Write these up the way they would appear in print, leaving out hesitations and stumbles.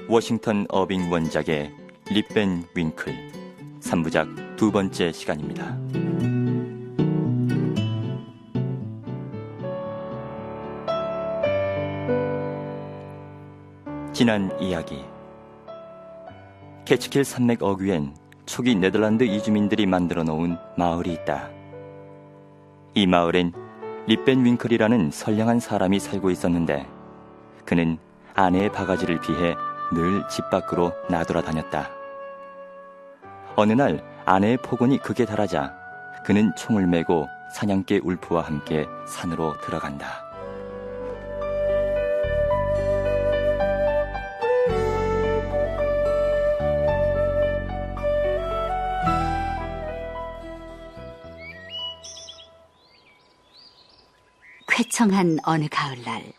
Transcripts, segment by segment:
워싱턴 어빙 원작의 립 밴 윙클 3부작 두 번째 시간입니다. 지난 이야기. 캐치킬 산맥 어귀엔 초기 네덜란드 이주민들이 만들어 놓은 마을이 있다. 이 마을엔 립 밴 윙클이라는 선량한 사람이 살고 있었는데 그는 아내의 바가지를 피해 늘 집 밖으로 나돌아다녔다. 어느 날 아내의 폭언이 극에 달하자 그는 총을 메고 사냥개 울프와 함께 산으로 들어간다. 쾌청한 어느 가을날,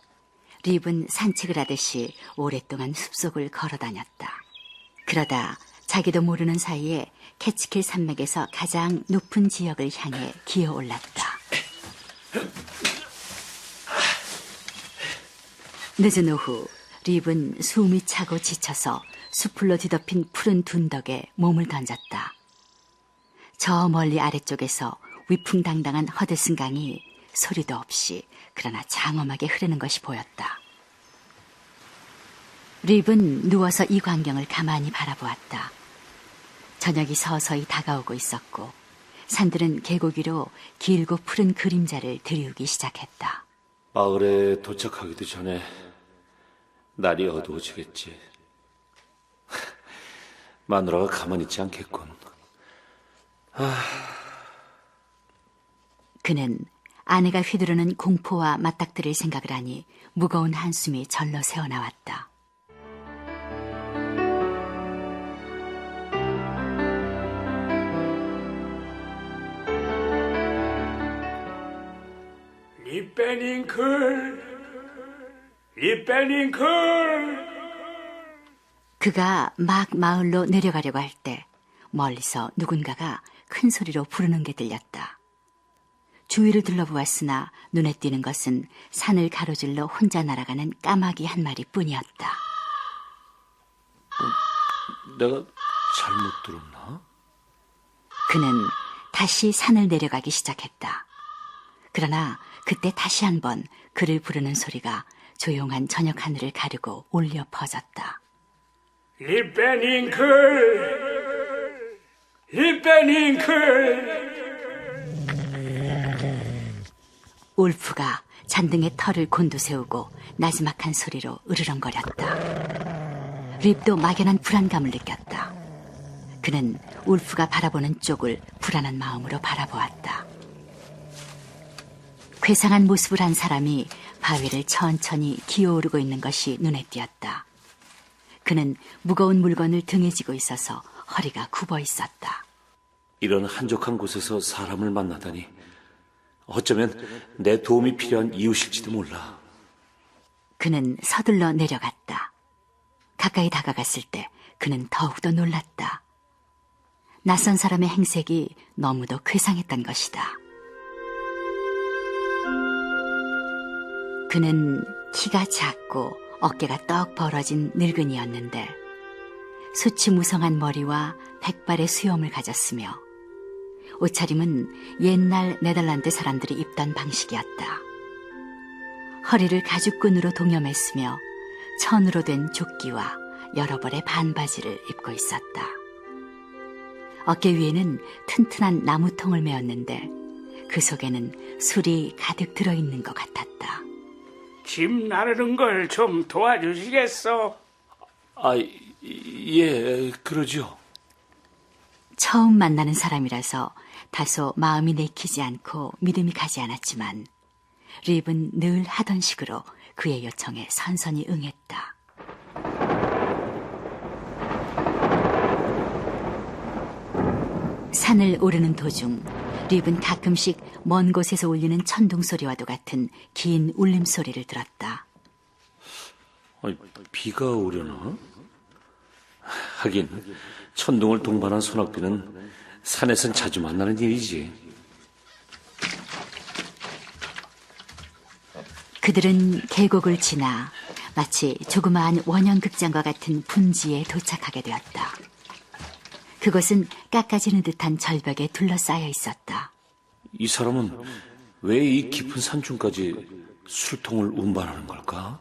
립은 산책을 하듯이 오랫동안 숲속을 걸어다녔다. 그러다 자기도 모르는 사이에 캐치킬 산맥에서 가장 높은 지역을 향해 기어올랐다. 늦은 오후, 립은 숨이 차고 지쳐서 수풀로 뒤덮인 푸른 둔덕에 몸을 던졌다. 저 멀리 아래쪽에서 위풍당당한 허드슨 강이 소리도 없이 그러나 장엄하게 흐르는 것이 보였다. 립은 누워서 이 광경을 가만히 바라보았다. 저녁이 서서히 다가오고 있었고 산들은 계곡 위로 길고 푸른 그림자를 드리우기 시작했다. 마을에 도착하기도 전에 날이 어두워지겠지. 마누라가 가만히 있지 않겠군. 그는 아내가 휘두르는 공포와 맞닥뜨릴 생각을 하니 무거운 한숨이 절로 새어나왔다. 립 밴 윙클. 그가 막 마을로 내려가려고 할 때 멀리서 누군가가 큰 소리로 부르는 게 들렸다. 주위를 둘러보았으나 눈에 띄는 것은 산을 가로질러 혼자 날아가는 까마귀 한 마리뿐이었다. 내가 잘못 들었나? 그는 다시 산을 내려가기 시작했다. 그러나 그때 다시 한번 그를 부르는 소리가 조용한 저녁 하늘을 가르고 울려 퍼졌다. 립 밴 윙클. 울프가 잔등의 털을 곤두세우고 나지막한 소리로 으르렁거렸다. 립도 막연한 불안감을 느꼈다. 그는 울프가 바라보는 쪽을 불안한 마음으로 바라보았다. 괴상한 모습을 한 사람이 바위를 천천히 기어오르고 있는 것이 눈에 띄었다. 그는 무거운 물건을 등에 지고 있어서 허리가 굽어 있었다. 이런 한적한 곳에서 사람을 만나다니 어쩌면 내 도움이 필요한 이웃일지도 몰라. 그는 서둘러 내려갔다. 가까이 다가갔을 때 그는 더욱더 놀랐다. 낯선 사람의 행색이 너무도 괴상했던 것이다. 그는 키가 작고 어깨가 떡 벌어진 늙은이였는데 수치무성한 머리와 백발의 수염을 가졌으며 옷차림은 옛날 네덜란드 사람들이 입던 방식이었다. 허리를 가죽끈으로 동여맸으며 천으로 된 조끼와 여러 벌의 반바지를 입고 있었다. 어깨 위에는 튼튼한 나무통을 메었는데 그 속에는 술이 가득 들어있는 것 같았다. 짐 나르는 걸 좀 도와주시겠어? 예, 그러죠. 처음 만나는 사람이라서 다소 마음이 내키지 않고 믿음이 가지 않았지만 립은 늘 하던 식으로 그의 요청에 선선히 응했다. 산을 오르는 도중 립은 가끔씩 먼 곳에서 울리는 천둥 소리와도 같은 긴 울림소리를 들었다. 비가 오려나? 하긴 천둥을 동반한 소낙비는 산에선 자주 만나는 일이지. 그들은 계곡을 지나 마치 조그마한 원형극장과 같은 분지에 도착하게 되었다. 그곳은 깎아지는 듯한 절벽에 둘러싸여 있었다. 이 사람은 왜 이 깊은 산중까지 술통을 운반하는 걸까?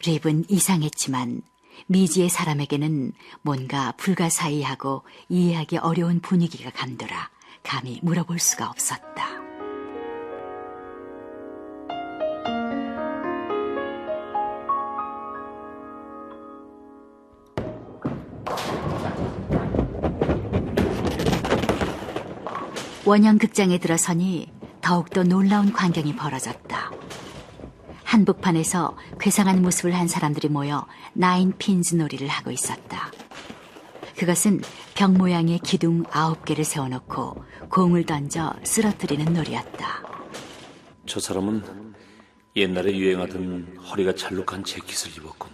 립은 이상했지만 미지의 사람에게는 뭔가 불가사의하고 이해하기 어려운 분위기가 감돌아 감히 물어볼 수가 없었다. 원형극장에 들어서니 더욱더 놀라운 광경이 벌어졌다. 한복판에서 괴상한 모습을 한 사람들이 모여 나인핀즈 놀이를 하고 있었다. 그것은 벽 모양의 기둥 9개를 세워놓고 공을 던져 쓰러뜨리는 놀이였다. 저 사람은 옛날에 유행하던 허리가 잘록한 재킷을 입었군.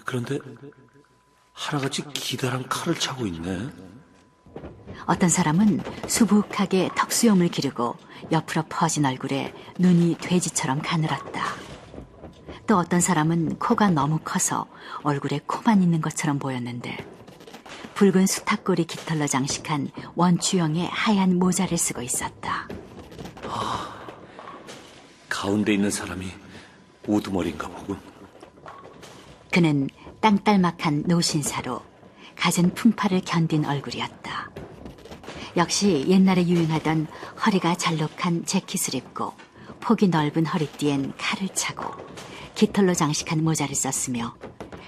그런데 하나같이 기다란 칼을 차고 있네. 어떤 사람은 수북하게 턱수염을 기르고 옆으로 퍼진 얼굴에 눈이 돼지처럼 가늘었다. 또 어떤 사람은 코가 너무 커서 얼굴에 코만 있는 것처럼 보였는데 붉은 수탉고리 깃털로 장식한 원추형의 하얀 모자를 쓰고 있었다. 가운데 있는 사람이 우두머리인가 보군. 그는 땅딸막한 노신사로 갖은 풍파를 견딘 얼굴이었다. 역시 옛날에 유행하던 허리가 잘록한 재킷을 입고 폭이 넓은 허리띠엔 칼을 차고 깃털로 장식한 모자를 썼으며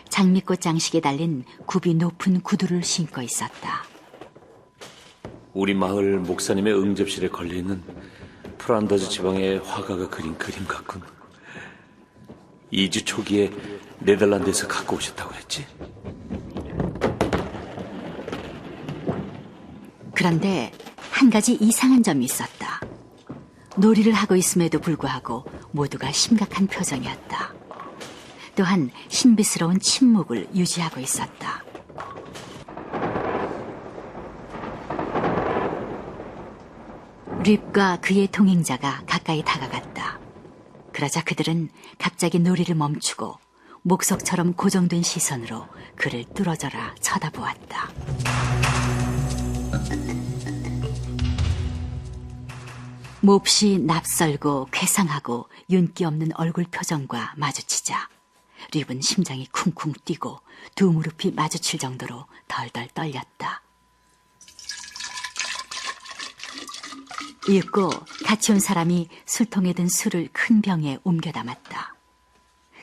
장미꽃 장식에 달린 굽이 높은 구두를 신고 있었다. 우리 마을 목사님의 응접실에 걸려있는 프란더즈 지방의 화가가 그린 그림 같군. 2주 초기에 네덜란드에서 갖고 오셨다고 했지? 그런데 한 가지 이상한 점이 있었다. 놀이를 하고 있음에도 불구하고 모두가 심각한 표정이었다. 또한 신비스러운 침묵을 유지하고 있었다. 립과 그의 동행자가 가까이 다가갔다. 그러자 그들은 갑자기 놀이를 멈추고 목석처럼 고정된 시선으로 그를 뚫어져라 쳐다보았다. 몹시 낯설고 괴상하고 윤기 없는 얼굴 표정과 마주치자 립은 심장이 쿵쿵 뛰고 두 무릎이 마주칠 정도로 덜덜 떨렸다. 읽고 같이 온 사람이 술통에 든 술을 큰 병에 옮겨 담았다.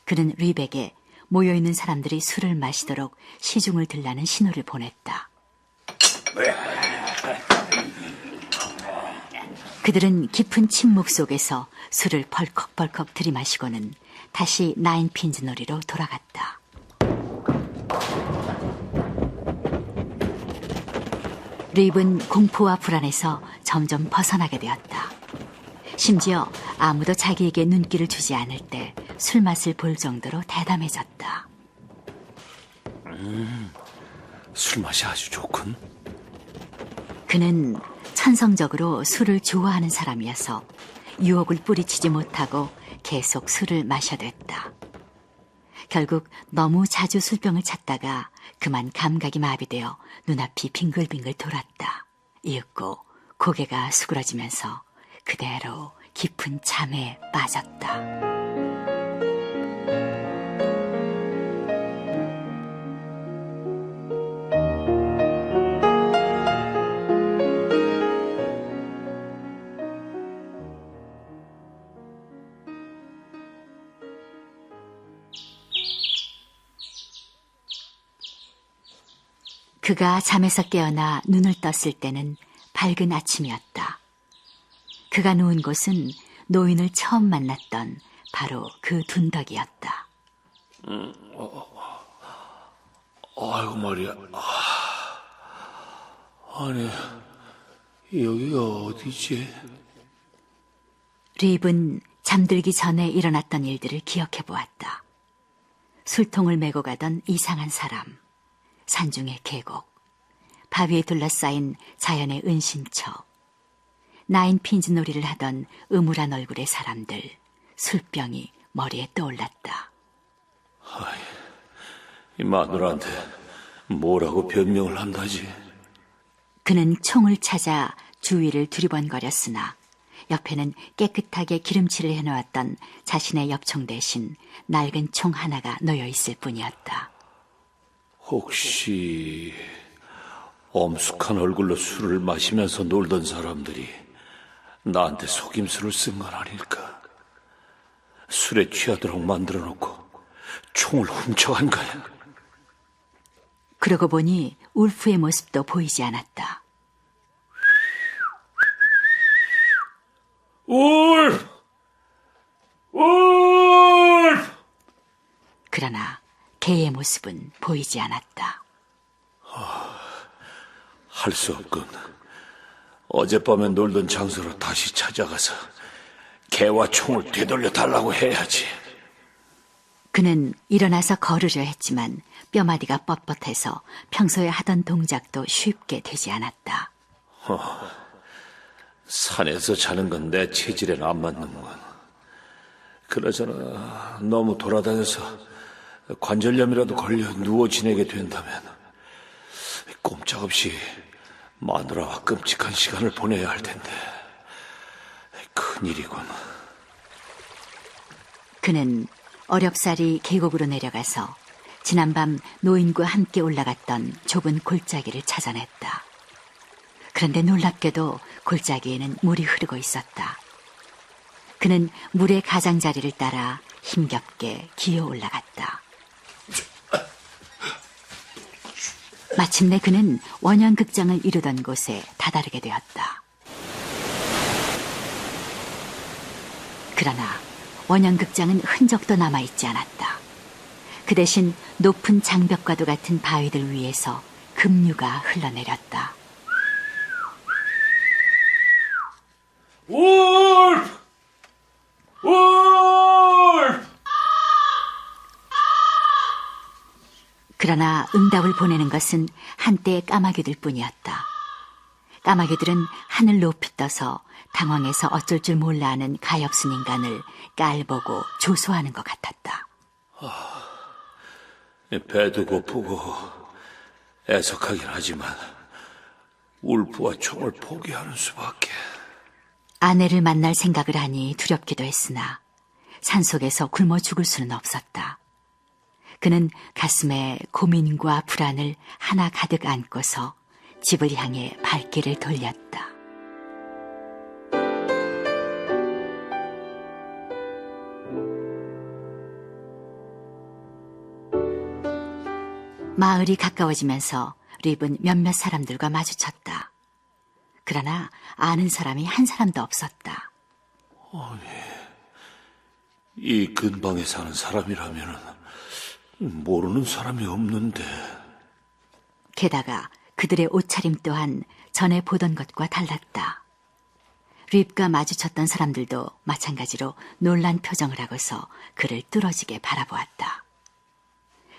그는 립에게 모여있는 사람들이 술을 마시도록 시중을 들라는 신호를 보냈다. 그들은 깊은 침묵 속에서 술을 벌컥벌컥 들이마시고는 다시 나인핀즈 놀이로 돌아갔다. 립은 공포와 불안에서 점점 벗어나게 되었다. 심지어 아무도 자기에게 눈길을 주지 않을 때 술맛을 볼 정도로 대담해졌다. 술맛이 아주 좋군. 그는 천성적으로 술을 좋아하는 사람이어서 유혹을 뿌리치지 못하고 계속 술을 마셔댔다. 결국 너무 자주 술병을 찾다가 그만 감각이 마비되어 눈앞이 빙글빙글 돌았다. 이윽고 고개가 수그러지면서 그대로 깊은 잠에 빠졌다. 그가 잠에서 깨어나 눈을 떴을 때는 밝은 아침이었다. 그가 누운 곳은 노인을 처음 만났던 바로 그 둔덕이었다. 아이고 말이야. 아니 여기가 어디지? 립은 잠들기 전에 일어났던 일들을 기억해 보았다. 술통을 메고 가던 이상한 사람, 산중의 계곡, 바위에 둘러싸인 자연의 은신처, 나인핀즈 놀이를 하던 음울한 얼굴의 사람들, 술병이 머리에 떠올랐다. 이 마누라한테 뭐라고 변명을 한다지? 그는 총을 찾아 주위를 두리번거렸으나 옆에는 깨끗하게 기름칠을 해놓았던 자신의 엽총 대신 낡은 총 하나가 놓여 있을 뿐이었다. 혹시 엄숙한 얼굴로 술을 마시면서 놀던 사람들이 나한테 속임수를 쓴 건 아닐까? 술에 취하도록 만들어 놓고 총을 훔쳐간 거야. 그러고 보니 울프의 모습도 보이지 않았다. 울프! 울프! 그러나 개의 모습은 보이지 않았다. 할 수 없군. 어젯밤에 놀던 장소로 다시 찾아가서 개와 총을 되돌려 달라고 해야지. 그는 일어나서 걸으려 했지만 뼈마디가 뻣뻣해서 평소에 하던 동작도 쉽게 되지 않았다. 산에서 자는 건 내 체질엔 안 맞는군. 그나저나 너무 돌아다녀서 관절염이라도 걸려 누워 지내게 된다면 꼼짝없이 마누라와 끔찍한 시간을 보내야 할 텐데 큰일이군. 그는 어렵사리 계곡으로 내려가서 지난밤 노인과 함께 올라갔던 좁은 골짜기를 찾아냈다. 그런데 놀랍게도 골짜기에는 물이 흐르고 있었다. 그는 물의 가장자리를 따라 힘겹게 기어 올라갔다. 마침내 그는 원형극장을 이루던 곳에 다다르게 되었다. 그러나 원형극장은 흔적도 남아있지 않았다. 그 대신 높은 장벽과도 같은 바위들 위에서 급류가 흘러내렸다. 울프! 울프! 그러나 응답을 보내는 것은 한때의 까마귀들 뿐이었다. 까마귀들은 하늘 높이 떠서 당황해서 어쩔 줄 몰라 하는 가엾은 인간을 깔보고 조소하는 것 같았다. 배도 고프고 애석하긴 하지만 울프와 총을 포기하는 수밖에. 아내를 만날 생각을 하니 두렵기도 했으나 산속에서 굶어 죽을 수는 없었다. 그는 가슴에 고민과 불안을 하나 가득 안고서 집을 향해 발길을 돌렸다. 마을이 가까워지면서 립은 몇몇 사람들과 마주쳤다. 그러나 아는 사람이 한 사람도 없었다. 이 근방에 사는 사람이라면 모르는 사람이 없는데. 게다가 그들의 옷차림 또한 전에 보던 것과 달랐다. 립과 마주쳤던 사람들도 마찬가지로 놀란 표정을 하고서 그를 뚫어지게 바라보았다.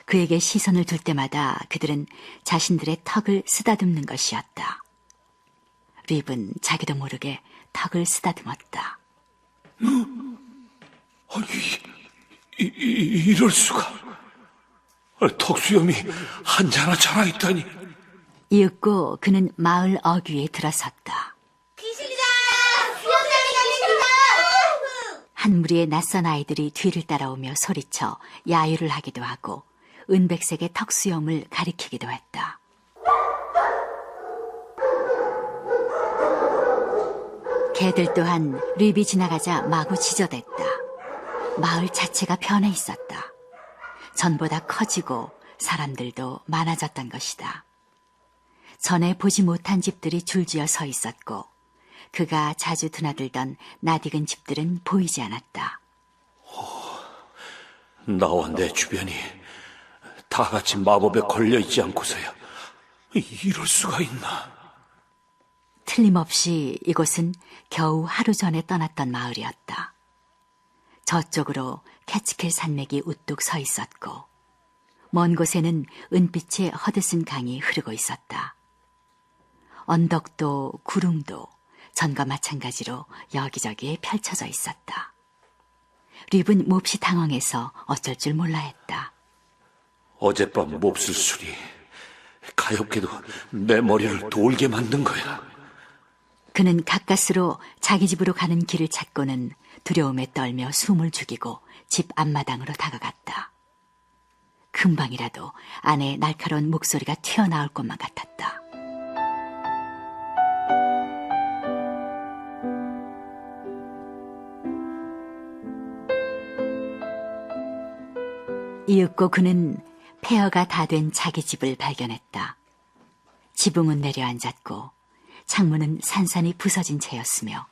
그에게 시선을 둘 때마다 그들은 자신들의 턱을 쓰다듬는 것이었다. 립은 자기도 모르게 턱을 쓰다듬었다. 아니, 이럴 수가. 턱수염이 한자나 자라있다니. 이윽고 그는 마을 어귀에 들어섰다. 귀신이다! 수영장에 가겠습니다! 한 무리의 낯선 아이들이 뒤를 따라오며 소리쳐 야유를 하기도 하고 은백색의 턱수염을 가리키기도 했다. 개들 또한 립이 지나가자 마구 짖어댔다. 마을 자체가 변해 있었다. 전보다 커지고 사람들도 많아졌던 것이다. 전에 보지 못한 집들이 줄지어 서 있었고 그가 자주 드나들던 낯익은 집들은 보이지 않았다. 나와 내 주변이 다 같이 마법에 걸려있지 않고서야 이럴 수가 있나. 틀림없이 이곳은 겨우 하루 전에 떠났던 마을이었다. 저쪽으로 캐치켈 산맥이 우뚝 서 있었고 먼 곳에는 은빛의 허드슨 강이 흐르고 있었다. 언덕도 구릉도 전과 마찬가지로 여기저기에 펼쳐져 있었다. 립은 몹시 당황해서 어쩔 줄 몰라 했다. 어젯밤 몹쓸 술이 가엾게도 내 머리를 돌게 만든 거야. 그는 가까스로 자기 집으로 가는 길을 찾고는 두려움에 떨며 숨을 죽이고 집 앞마당으로 다가갔다. 금방이라도 아내의 날카로운 목소리가 튀어나올 것만 같았다. 이윽고 그는 폐허가 다 된 자기 집을 발견했다. 지붕은 내려앉았고 창문은 산산이 부서진 채였으며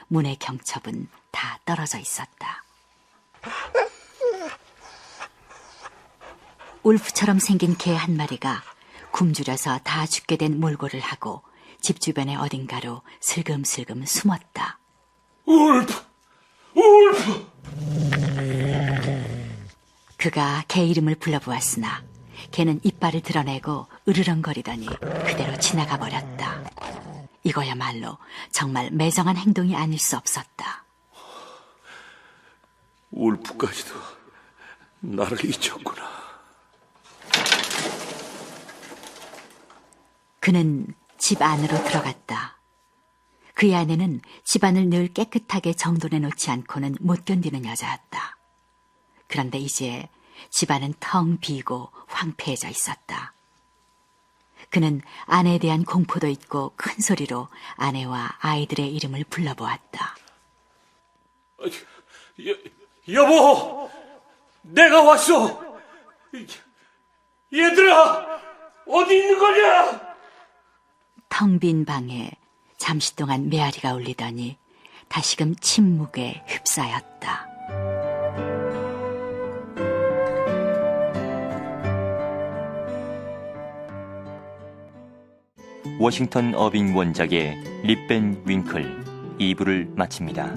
문의 경첩은 다 떨어져 있었다. 울프처럼 생긴 개 한 마리가 굶주려서 다 죽게 된 몰골을 하고 집 주변의 어딘가로 슬금슬금 숨었다. 울프! 울프! 그가 개 이름을 불러보았으나 개는 이빨을 드러내고 으르렁거리더니 그대로 지나가 버렸다. 이거야말로 정말 매정한 행동이 아닐 수 없었다. 울프까지도 나를 잊었구나. 그는 집 안으로 들어갔다. 그의 아내는 집안을 늘 깨끗하게 정돈해 놓지 않고는 못 견디는 여자였다. 그런데 이제 집안은 텅 비고 황폐해져 있었다. 그는 아내에 대한 공포도 있고 큰 소리로 아내와 아이들의 이름을 불러보았다. 여보! 내가 왔어! 얘들아! 어디 있는 거냐? 텅 빈 방에 잠시 동안 메아리가 울리더니 다시금 침묵에 휩싸였다. 워싱턴 어빙 원작의 립 밴 윙클 2부를 마칩니다.